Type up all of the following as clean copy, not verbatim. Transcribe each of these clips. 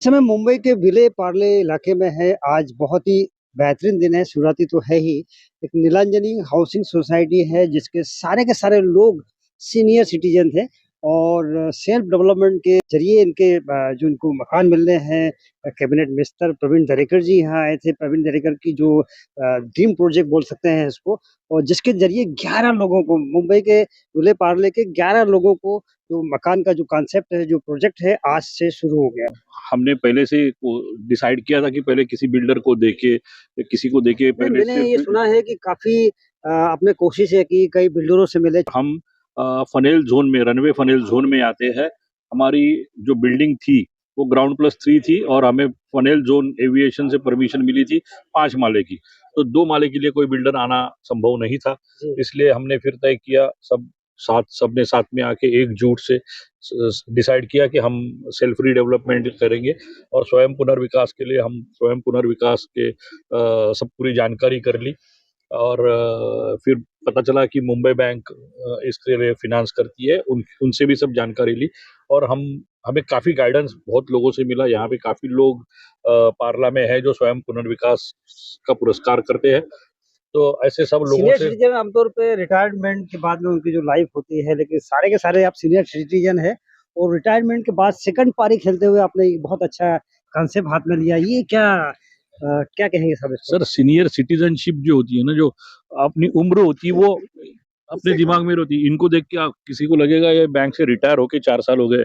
इस समय मुंबई के विले पार्ले इलाके में है। आज बहुत ही बेहतरीन दिन है, शिवरात्रि तो है ही। एक नीलांजनी हाउसिंग सोसाइटी है जिसके सारे के सारे लोग सीनियर सिटीजन थे और सेल्फ डेवलपमेंट के जरिए इनके जो इनको मकान मिल रहे हैं। कैबिनेट मिनिस्टर प्रवीण दरेकर जी यहाँ आए थे। प्रवीण दरेकर की जो ड्रीम प्रोजेक्ट बोल सकते हैं इसको, और जिसके जरिए 11 लोगों को, मुंबई के विले पार्ले के 11 लोगों को जो मकान का जो कॉन्सेप्ट है, जो प्रोजेक्ट है, आज से शुरू हो गया। हमने पहले से डिसाइड किया था कि पहले किसी बिल्डर को देके, किसी को देके नहीं, पहले मैंने से ये सुना है कि काफ़ी आपने कोशिश है कि कई बिल्डरों से मिले। हम फनेल जोन में, रनवे फनेल जोन में आते हैं। हमारी जो बिल्डिंग थी वो ग्राउंड प्लस 3 थी और हमें फनेल जोन एविएशन से परमिशन मिली थी 5 माले की। तो 2 माले के लिए कोई बिल्डर आना संभव नहीं था, इसलिए हमने फिर तय किया, सबने साथ में आके एकजुट से डिसाइड किया कि हम सेल्फ रीडेवलपमेंट करेंगे और स्वयं पुनर्विकास के लिए हम स्वयं पुनर्विकास के सब पूरी जानकारी कर ली। और फिर पता चला कि मुंबई बैंक इसके लिए फिनांस करती है, उनसे भी सब जानकारी ली और हमें काफ़ी गाइडेंस बहुत लोगों से मिला। यहाँ पे काफ़ी लोग पार्ला में है जो स्वयं पुनर्विकास का पुरस्कार करते हैं, तो ऐसे सब लोगों सीनियर से। सिटीजन आमतौर पे रिटायरमेंट के बाद में उनकी जो लाइफ होती है, लेकिन सारे के सारे आप सीनियर सिटीजन है और रिटायरमेंट के बाद सेकंड पारी खेलते हुए आपने एक बहुत अच्छा कॉन्सेप्ट हाथ में लिया। ये क्या क्या कहेंगे सब इसको? सर, सीनियर सिटीजनशिप जो होती है ना, जो अपनी उम्र होती है वो अपने दिमाग में होती है। इनको देख के आप किसी को लगेगा ये बैंक से रिटायर होके 4 साल हो गए।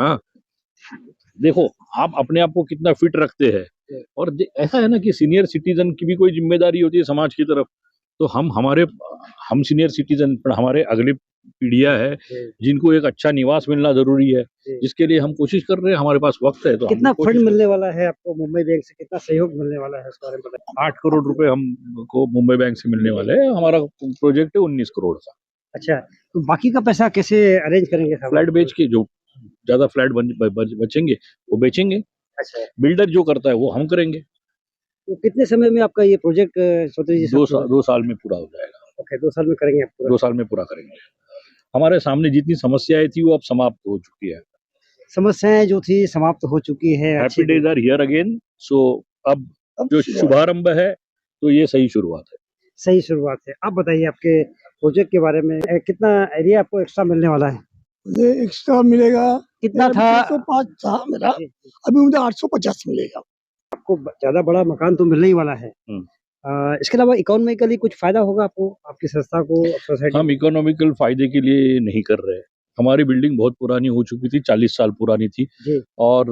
हाँ, देखो आप अपने आप को कितना फिट रखते हैं और ऐसा है ना कि सीनियर सिटीजन की भी कोई जिम्मेदारी होती है समाज की तरफ। तो हम सीनियर सिटीजन, पर हमारे अगली पीढ़ियां है जिनको एक अच्छा निवास मिलना जरूरी है, जिसके लिए हम कोशिश कर रहे हैं। हमारे पास वक्त है तो कितना हम फंड कोशिश मिलने वाला है आपको मुंबई बैंक से? कितना सहयोग मिलने वाला है, इस बारे में बताइए। 8 करोड़ रुपए हमको मुंबई बैंक से मिलने वाले हैं। हमारा प्रोजेक्ट है 19 करोड़ का। अच्छा, तो बाकी का पैसा कैसे अरेंज करेंगे साहब? फ्लैट बेच के जो ज्यादा फ्लैट बचेंगे वो बेचेंगे। अच्छा, बिल्डर जो करता है वो हम करेंगे। तो कितने समय में आपका ये प्रोजेक्ट चौधरी जी साहब? 2 साल में पूरा हो जाएगा। ओके, 2 साल में करेंगे आप पूरा? 2 साल में पूरा करेंगे। हमारे सामने जितनी समस्याएं थी वो अब समाप्त हो चुकी है। समस्याएं जो थी समाप्त हो चुकी है। Happy days are here again. So अब जो शुभारंभ है तो ये सही शुरुआत है। सही शुरुआत है। आप बताइए आपके प्रोजेक्ट के बारे में। कितना एरिया आपको एक्स्ट्रा मिलने वाला है? मुझे एक्स्ट्रा मिलेगा। कितना था? 605 था मेरा, अभी मुझे 850 मिलेगा। आपको ज्यादा बड़ा मकान तो मिलने ही वाला है। इसके अलावा इकोनॉमिकली कुछ फायदा होगा आपको, आपकी संस्था को, सोसाइटी? हम इकोनॉमिकल फायदे के लिए नहीं कर रहे हैं। हमारी बिल्डिंग बहुत पुरानी हो चुकी थी, 40 साल पुरानी थी और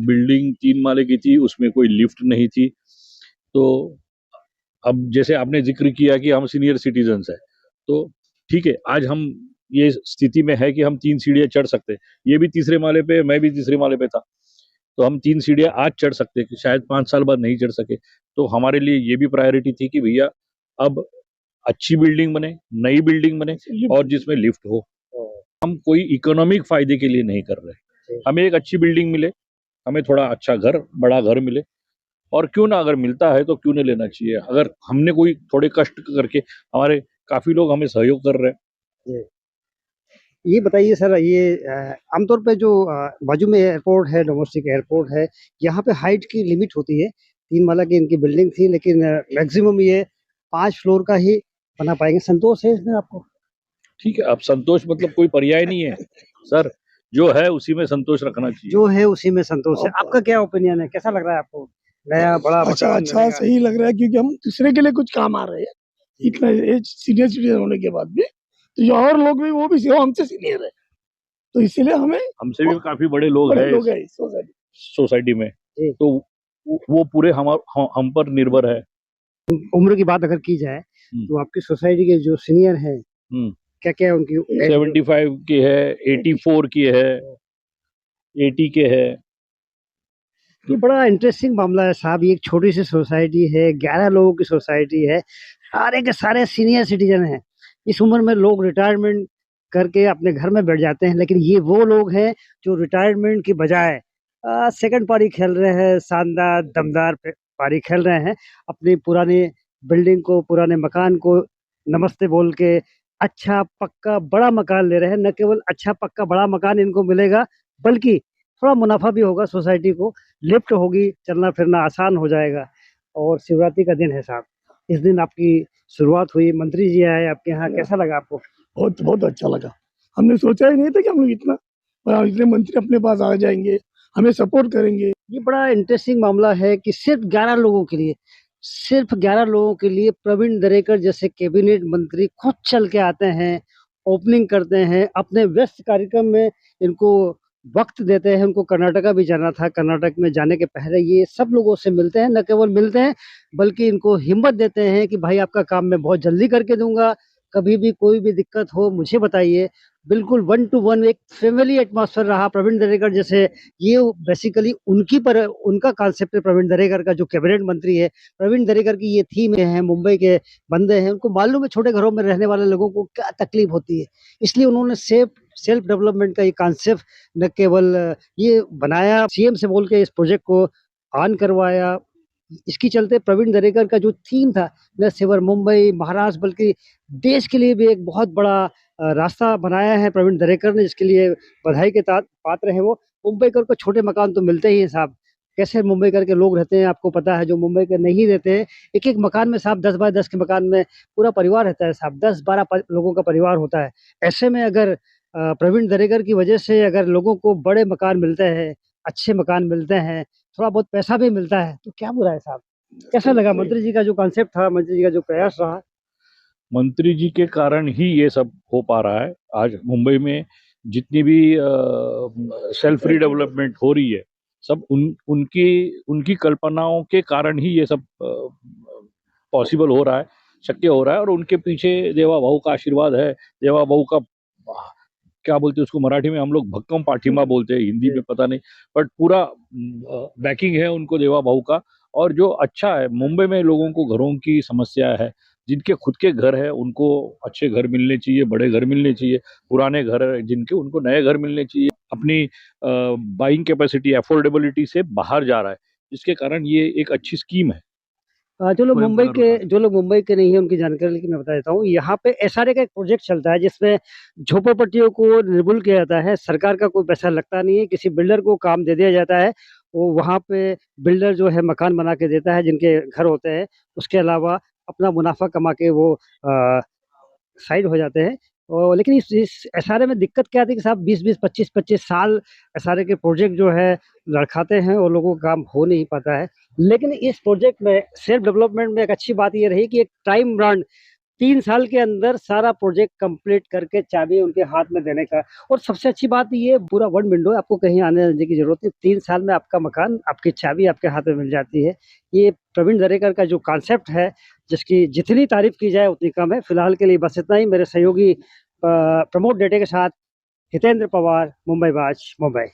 बिल्डिंग 3 माले की थी, उसमें कोई लिफ्ट नहीं थी। तो अब जैसे आपने जिक्र किया कि हम सीनियर सिटीजन्स हैं, तो ठीक है, आज हम ये स्थिति में है कि हम 3 सीढ़ियाँ चढ़ सकते हैं। ये भी तीसरे माले पे, मैं भी तीसरे माले पे था, तो हम 3 सीढ़ियाँ आज चढ़ सकते हैं, शायद 5 साल बाद नहीं चढ़ सके। तो हमारे लिए ये भी प्रायोरिटी थी कि भैया अब अच्छी बिल्डिंग बने, नई बिल्डिंग बने और जिसमें लिफ्ट हो। हम कोई इकोनॉमिक फायदे के लिए नहीं कर रहे। हमें एक अच्छी बिल्डिंग मिले, हमें थोड़ा अच्छा घर, बड़ा घर मिले, और क्यों ना, अगर मिलता है तो क्यों नहीं लेना चाहिए। अगर हमने कोई थोड़े कष्ट करके, हमारे काफी लोग हमें सहयोग कर रहे हैं। ये बताइए सर, ये आमतौर पे जो बाजू में एयरपोर्ट है, डोमेस्टिक एयरपोर्ट है, यहाँ पे हाइट की लिमिट होती है। 3 माला की इनकी बिल्डिंग थी, लेकिन मैक्सिमम ये 5 फ्लोर का ही बना पाएंगे। संतोष है इसमें आपको? ठीक है, अब संतोष मतलब कोई पर्याय नहीं है सर, जो है उसी में संतोष रखना चाहिए। जो है उसी में संतोष है। आपका क्या ओपिनियन है, कैसा लग रहा है आपको नया बड़ा अच्छा मकान अच्छा मिलेगा? सही लग रहा है, क्योंकि हम दूसरे के लिए कुछ काम आ रहे हैं इतना एज, सीनियर सिटीजन होने के बाद भी। तो जो और लोग भी, वो भी हमसे सीनियर है, तो इसीलिए हमें, हमसे भी काफी बड़े लोग हैं सोसाइटी में, तो वो पूरे हम पर निर्भर है। उम्र की बात अगर की जाए तो आपकी सोसाइटी के जो सीनियर हैं, क्या क्या उनकी? 75 की है, 84 की है, 80 के है। ये बड़ा इंटरेस्टिंग मामला है साहब। ये एक छोटी सी सोसाइटी है, 11 लोगों की सोसाइटी है, सारे के सारे सीनियर सिटीजन हैं। इस उम्र में लोग रिटायरमेंट करके अपने घर में बैठ जाते हैं, लेकिन ये वो लोग हैं जो रिटायरमेंट की बजाय सेकंड पारी खेल रहे हैं, शानदार दमदार पारी खेल रहे हैं। अपनी पुरानी बिल्डिंग को, पुराने मकान को नमस्ते बोल के अच्छा पक्का बड़ा मकान ले रहे हैं। न केवल अच्छा पक्का बड़ा मकान इनको मिलेगा, बल्कि थोड़ा मुनाफा भी होगा सोसाइटी को, लिफ्ट होगी, चलना फिरना आसान हो जाएगा। और शिवरात्रि का दिन है साहब, इस दिन आपकी शुरुआत हुई, मंत्री जी आए आपके यहाँ, कैसा लगा आपको? बहुत बहुत अच्छा लगा। हमने सोचा ही नहीं था कि हम लोग इतने मंत्री अपने पास आ जाएंगे, हमें सपोर्ट करेंगे। ये बड़ा इंटरेस्टिंग मामला है कि सिर्फ 11 लोगों के लिए प्रवीण दरेकर जैसे कैबिनेट मंत्री खुद चल के आते हैं, ओपनिंग करते हैं, अपने व्यस्त कार्यक्रम में इनको वक्त देते हैं। उनको कर्नाटका भी जाना था, कर्नाटक में जाने के पहले ये सब लोगों से मिलते हैं, न केवल मिलते हैं बल्कि इनको हिम्मत देते हैं कि भाई आपका काम मैं बहुत जल्दी करके दूंगा, कभी भी कोई भी दिक्कत हो मुझे बताइए। बिल्कुल 1 टू 1 एक फैमिली एटमॉस्फेयर रहा प्रवीण दरेकर जैसे। ये बेसिकली उनका कॉन्सेप्ट है प्रवीण दरेकर का, जो कैबिनेट मंत्री है। प्रवीण दरेकर की ये थीम है, मुंबई के बंदे हैं, उनको मालूम है छोटे घरों में रहने वाले लोगों को क्या तकलीफ होती है, इसलिए उन्होंने सेल्फ डेवलपमेंट का ये कॉन्सेप्ट न केवल ये बनाया, सीएम से बोल के इस प्रोजेक्ट को ऑन करवाया। इसके चलते प्रवीण दरेकर का जो थीम था, न सिर्फ मुंबई महाराष्ट्र बल्कि देश के लिए भी एक बहुत बड़ा रास्ता बनाया है प्रवीण दरेकर ने, जिसके लिए बधाई के पात्र है वो। मुंबईकर को छोटे मकान तो मिलते ही हैं साहब, कैसे मुंबईकर के लोग रहते हैं आपको पता है, जो मुंबई के नहीं रहते हैं, एक मकान में साहब 10 बाय 10 के मकान में पूरा परिवार रहता है साहब, 10-12 लोगों का परिवार होता है। ऐसे में अगर प्रवीण दरेकर की वजह से अगर लोगों को बड़े मकान मिलते हैं, अच्छे मकान मिलते हैं, थोड़ा बहुत पैसा भी मिलता है, तो क्या बुरा है साहब? कैसा लगा मंत्री जी का जो कॉन्सेप्ट था, मंत्री जी का जो प्रयास रहा? मंत्री जी के कारण ही ये सब हो पा रहा है। आज मुंबई में जितनी भी सेल्फ रीडेवलपमेंट हो रही है, सब उनकी उनकी कल्पनाओं के कारण ही ये सब पॉसिबल हो रहा है, शक्य हो रहा है। और उनके पीछे देवा भाऊ का आशीर्वाद है। देवा भाऊ का क्या बोलते हैं उसको मराठी में, हम लोग भक्कम पाठिंबा बोलते हैं, हिंदी में पता नहीं, बट पूरा बैकिंग है उनको देवा भाऊ का। और जो अच्छा है, मुंबई में लोगों को घरों की समस्या है, जिनके खुद के घर है उनको अच्छे घर मिलने चाहिए, बड़े घर मिलने चाहिए। पुराने घर है जिनके, उनको नए घर मिलने चाहिए। अपनी बाइंग कैपेसिटी, अफोर्डेबिलिटी से बाहर जा रहा है, जिसके कारण ये एक अच्छी स्कीम है। जो लोग मुंबई के नहीं है उनकी जानकारी लेकिन मैं बता देता हूँ, यहाँ पे एसआरए का एक प्रोजेक्ट चलता है जिसमें झोपड़पट्टियों को निर्मूल किया जाता है। सरकार का कोई पैसा लगता नहीं है, किसी बिल्डर को काम दे दिया जाता है, वो वहाँ पे बिल्डर जो है मकान बना के देता है जिनके घर होते हैं। उसके अलावा अपना मुनाफा कमा के वो साइड हो जाते हैं। और लेकिन इस एसआरए में दिक्कत क्या आती है कि साहब 20-20, 25-25 साल एसआरए के प्रोजेक्ट जो है लड़खाते हैं और लोगों का काम हो नहीं पाता है। लेकिन इस प्रोजेक्ट में सेल्फ डेवलपमेंट में एक अच्छी बात ये रही कि एक टाइम बाउंड 3 साल के अंदर सारा प्रोजेक्ट कंप्लीट करके चाबी उनके हाथ में देने का। और सबसे अच्छी बात ये पूरा वन विंडो है, आपको कहीं आने जाने की जरूरत नहीं, 3 साल में आपका मकान, आपकी चाबी आपके हाथ में मिल जाती है। ये प्रवीण दरेकर का जो कॉन्सेप्ट है, जिसकी जितनी तारीफ की जाए उतनी कम है। फिलहाल के लिए बस इतना ही। मेरे सहयोगी प्रमोद डेटे के साथ हितेंद्र पवार, मुंबई वाच, मुंबई।